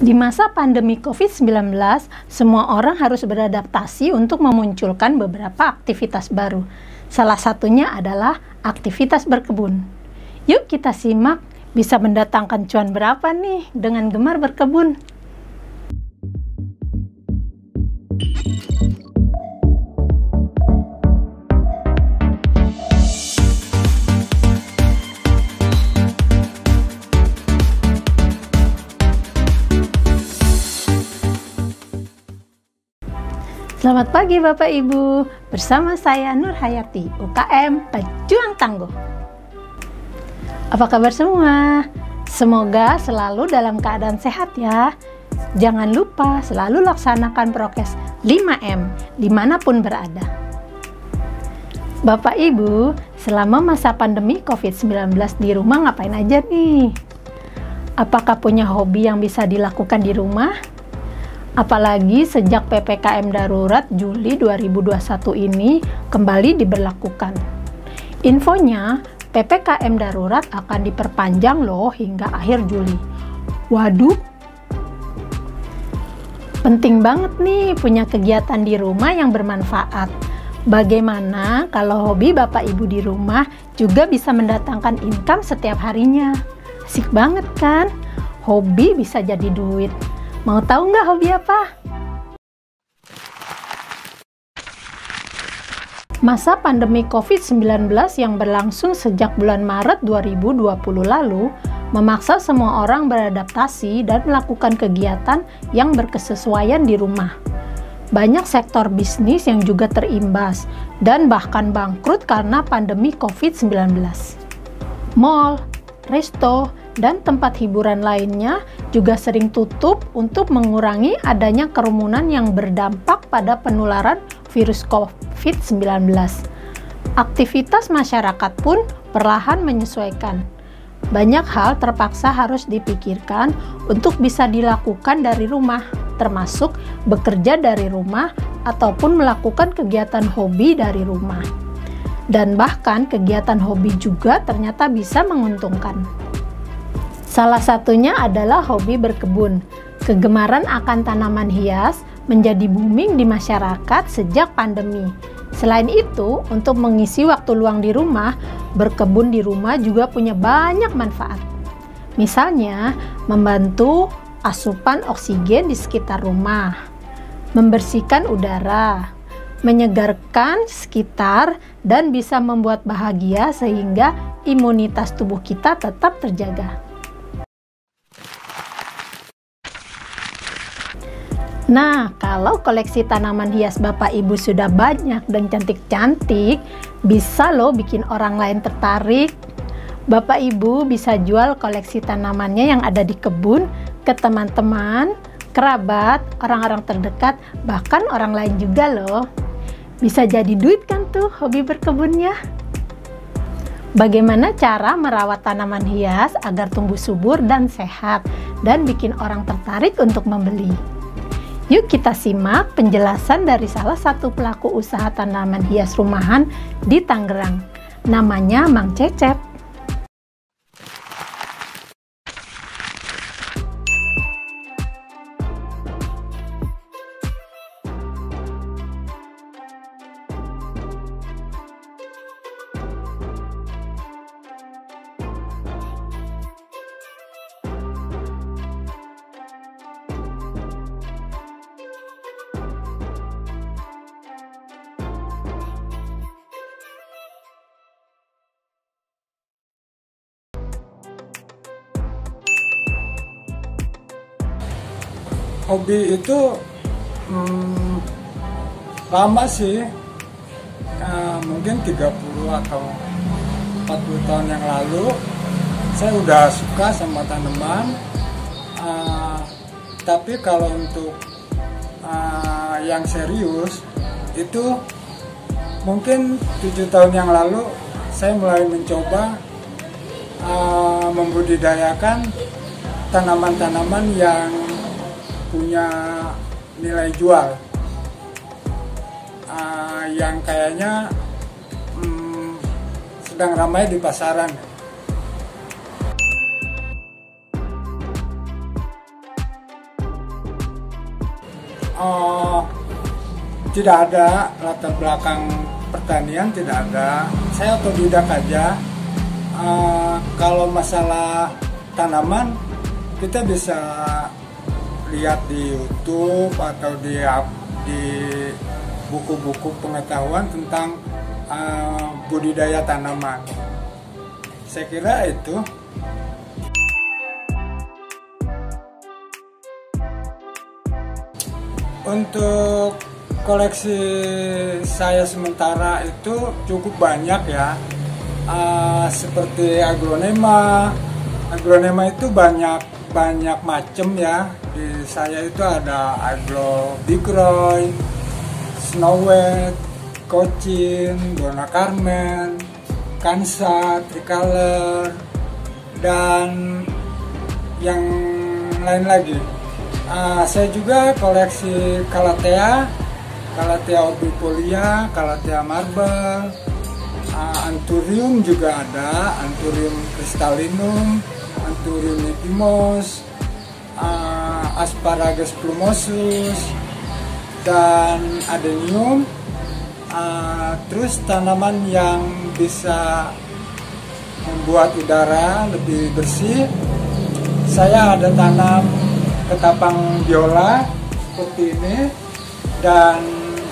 Di masa pandemi COVID-19, semua orang harus beradaptasi untuk memunculkan beberapa aktivitas baru. Salah satunya adalah aktivitas berkebun. Yuk kita simak bisa mendatangkan cuan berapa nih dengan gemar berkebun. Selamat pagi Bapak Ibu, bersama saya Nur Hayati, UKM Pejuang Tangguh. Apa kabar semua? Semoga selalu dalam keadaan sehat ya. Jangan lupa selalu laksanakan prokes 5M dimanapun berada. Bapak Ibu, selama masa pandemi COVID-19 di rumah ngapain aja nih? Apakah punya hobi yang bisa dilakukan di rumah? Apalagi sejak PPKM darurat Juli 2021 ini kembali diberlakukan. Infonya, PPKM darurat akan diperpanjang loh hingga akhir Juli. Waduh, penting banget nih punya kegiatan di rumah yang bermanfaat. Bagaimana kalau hobi Bapak Ibu di rumah juga bisa mendatangkan income setiap harinya? Asik banget kan? Hobi bisa jadi duit. Mau tahu nggak hobi apa? Masa pandemi COVID-19 yang berlangsung sejak bulan Maret 2020 lalu memaksa semua orang beradaptasi dan melakukan kegiatan yang berkesesuaian di rumah. Banyak sektor bisnis yang juga terimbas dan bahkan bangkrut karena pandemi COVID-19. Mall, resto, dan tempat hiburan lainnya juga sering tutup untuk mengurangi adanya kerumunan yang berdampak pada penularan virus COVID-19. Aktivitas masyarakat pun perlahan menyesuaikan. Banyak hal terpaksa harus dipikirkan untuk bisa dilakukan dari rumah, termasuk bekerja dari rumah ataupun melakukan kegiatan hobi dari rumah. Dan bahkan kegiatan hobi juga ternyata bisa menguntungkan. Salah satunya adalah hobi berkebun. Kegemaran akan tanaman hias menjadi booming di masyarakat sejak pandemi. Selain itu, untuk mengisi waktu luang di rumah, berkebun di rumah juga punya banyak manfaat. Misalnya, membantu asupan oksigen di sekitar rumah, membersihkan udara, menyegarkan sekitar, dan bisa membuat bahagia sehingga imunitas tubuh kita tetap terjaga. Nah, kalau koleksi tanaman hias Bapak Ibu sudah banyak dan cantik-cantik, bisa loh bikin orang lain tertarik. Bapak Ibu bisa jual koleksi tanamannya yang ada di kebun ke teman-teman, kerabat, orang-orang terdekat, bahkan orang lain juga loh. Bisa jadi duit kan tuh hobi berkebunnya. Bagaimana cara merawat tanaman hias agar tumbuh subur dan sehat dan bikin orang tertarik untuk membeli? Yuk kita simak penjelasan dari salah satu pelaku usaha tanaman hias rumahan di Tangerang. Namanya Mang Cecep. Hobi itu lama sih, mungkin 30 atau 40 tahun yang lalu saya udah suka sama tanaman, tapi kalau untuk yang serius itu mungkin 7 tahun yang lalu saya mulai mencoba membudidayakan tanaman-tanaman yang punya nilai jual, yang kayaknya sedang ramai di pasaran. eh, tidak ada latar belakang pertanian, tidak ada. Saya otodidak aja. Kalau masalah tanaman kita bisa lihat di YouTube atau di buku-buku pengetahuan tentang budidaya tanaman. Saya kira itu. Untuk koleksi saya sementara itu cukup banyak ya. Seperti aglonema. Aglonema itu banyak macam ya. Di saya itu ada aglo Bigroy, Snow White, Cochin, Dona Carmen, Kansa, Tricolor, dan yang lain lagi. Saya juga koleksi Calathea orbifolia, Calathea marble, Anthurium juga ada, Anthurium crystallinum, Anthurium nipimos, Asparagus plumosus, dan Adenium. Terus tanaman yang bisa membuat udara lebih bersih, saya ada tanam ketapang biola seperti ini, dan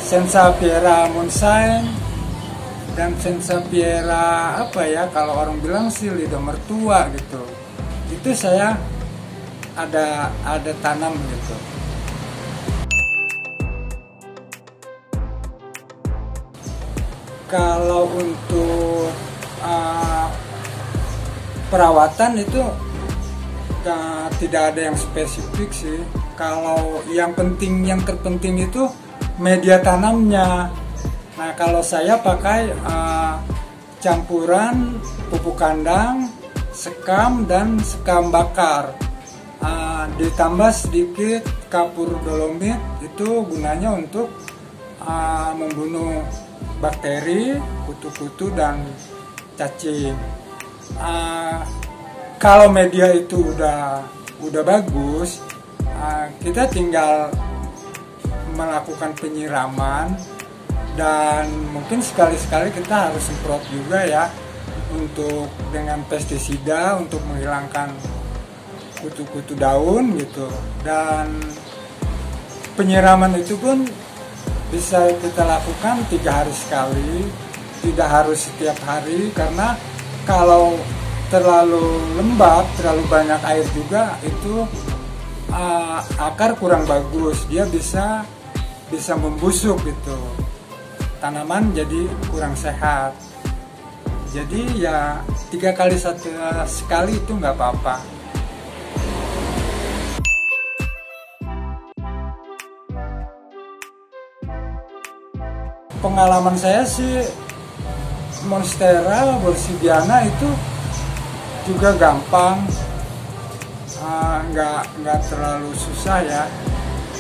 Sensapiera moonshine, dan Sensapiera apa ya, kalau orang bilang sih lidah mertua gitu. Itu saya ada tanam gitu. Kalau untuk perawatan itu tidak ada yang spesifik sih. Kalau yang terpenting itu media tanamnya. Nah, kalau saya pakai campuran pupuk kandang, sekam, dan sekam bakar. Ditambah sedikit kapur dolomit, itu gunanya untuk membunuh bakteri, kutu-kutu, dan cacing. Kalau media itu udah bagus, kita tinggal melakukan penyiraman, dan mungkin sekali-sekali kita harus semprot juga ya, untuk dengan pestisida untuk menghilangkan kutu-kutu daun gitu. Dan penyiraman itu pun bisa kita lakukan 3 hari sekali, tidak harus setiap hari, karena kalau terlalu lembab, terlalu banyak air juga, itu akar kurang bagus, dia bisa membusuk gitu, tanaman jadi kurang sehat. Jadi ya 3 kali sekali itu nggak apa-apa. Pengalaman saya sih Monstera borsigiana itu juga gampang, nggak terlalu susah ya.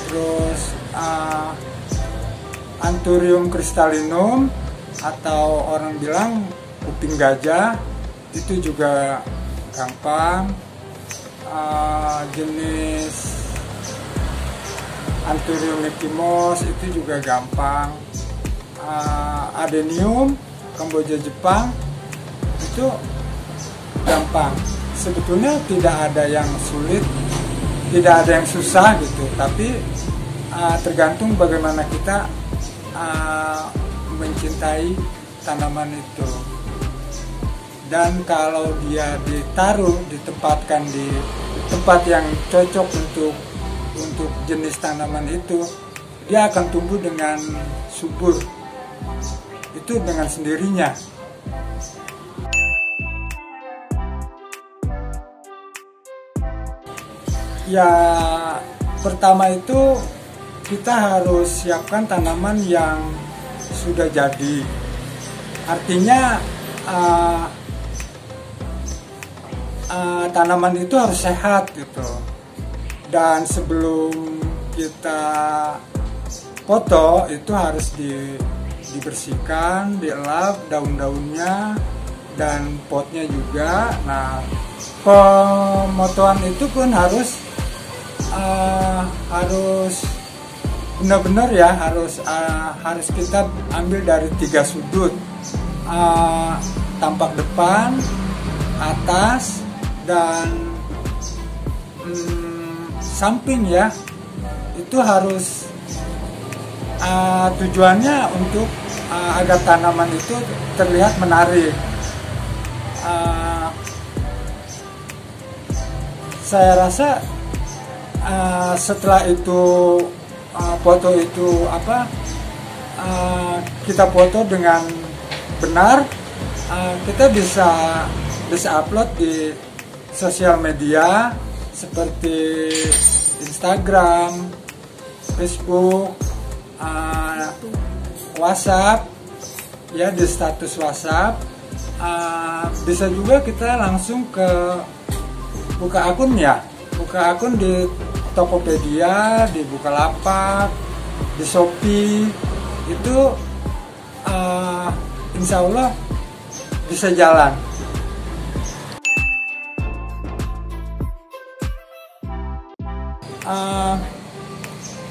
Terus Anthurium crystallinum atau orang bilang kuping gajah itu juga gampang. Jenis Anthurium nipimos itu juga gampang. Adenium Kamboja Jepang itu gampang. Sebetulnya tidak ada yang sulit, tidak ada yang susah gitu, tapi tergantung bagaimana kita mencintai tanaman itu. Dan kalau dia ditempatkan di tempat yang cocok untuk jenis tanaman itu, dia akan tumbuh dengan subur, itu dengan sendirinya. Ya, pertama itu kita harus siapkan tanaman yang sudah jadi. Artinya tanaman itu harus sehat gitu. Dan sebelum kita foto itu harus dibersihkan, dielap daun-daunnya dan potnya juga. Nah, pemotoan itu pun harus benar-benar ya harus kita ambil dari 3 sudut, tampak depan, atas, dan samping ya. Itu harus tujuannya untuk agar tanaman itu terlihat menarik. Saya rasa setelah itu foto itu kita foto dengan benar, kita bisa upload di sosial media seperti Instagram, Facebook, WhatsApp ya, di status WhatsApp. Bisa juga kita langsung buka akun di Tokopedia, di Bukalapak, di Shopee. Itu insya Allah bisa jalan.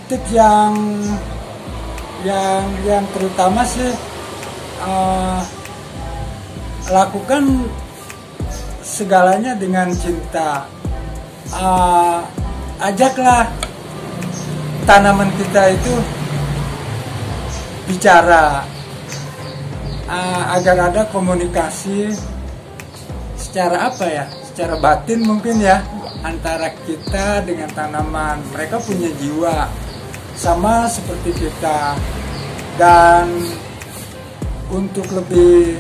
Tips yang terutama sih, lakukan segalanya dengan cinta. Ajaklah tanaman kita itu bicara, agar ada komunikasi secara secara batin mungkin ya, antara kita dengan tanaman. Mereka punya jiwa sama seperti kita, dan untuk lebih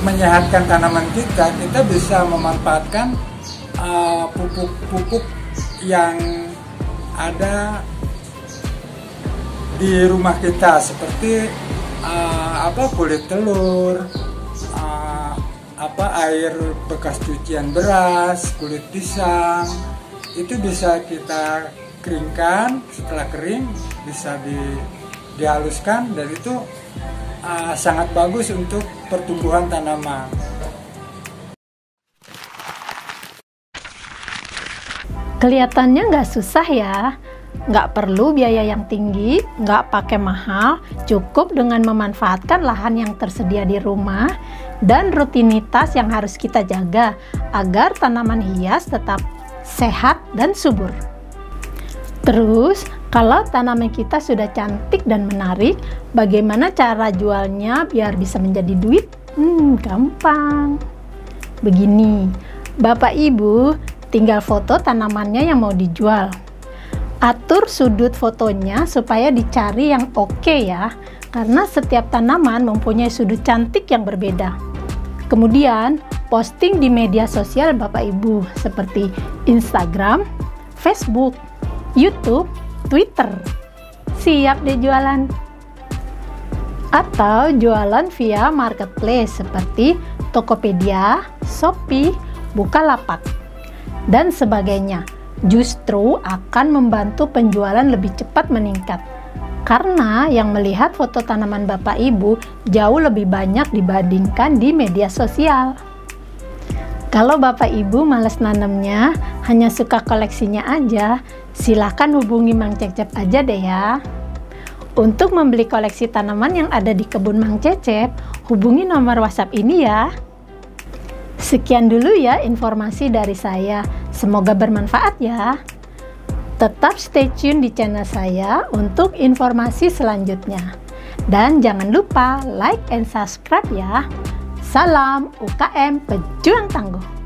menyehatkan tanaman kita bisa memanfaatkan pupuk-pupuk yang ada di rumah kita, seperti kulit telur, air bekas cucian beras, kulit pisang. Itu bisa kita keringkan. Setelah kering bisa dihaluskan, dan itu sangat bagus untuk pertumbuhan tanaman. Kelihatannya nggak susah ya, nggak perlu biaya yang tinggi, nggak pakai mahal, cukup dengan memanfaatkan lahan yang tersedia di rumah dan rutinitas yang harus kita jaga agar tanaman hias tetap sehat dan subur. Terus, kalau tanaman kita sudah cantik dan menarik, bagaimana cara jualnya biar bisa menjadi duit? Gampang. Begini, Bapak Ibu tinggal foto tanamannya yang mau dijual. Atur sudut fotonya supaya dicari yang oke ya, karena setiap tanaman mempunyai sudut cantik yang berbeda. Kemudian, posting di media sosial Bapak Ibu seperti Instagram, Facebook, YouTube, Twitter. Siap deh jualan. Atau jualan via marketplace seperti Tokopedia, Shopee, Bukalapak, dan sebagainya. Justru akan membantu penjualan lebih cepat meningkat, karena yang melihat foto tanaman Bapak Ibu jauh lebih banyak dibandingkan di media sosial. Kalau Bapak Ibu males nanamnya, hanya suka koleksinya aja, silakan hubungi Mang Cecep aja deh ya. Untuk membeli koleksi tanaman yang ada di kebun Mang Cecep, hubungi nomor WhatsApp ini ya. Sekian dulu ya informasi dari saya. Semoga bermanfaat ya. Tetap stay tune di channel saya untuk informasi selanjutnya. Dan jangan lupa like and subscribe ya. Salam UKM Pejuang Tangguh.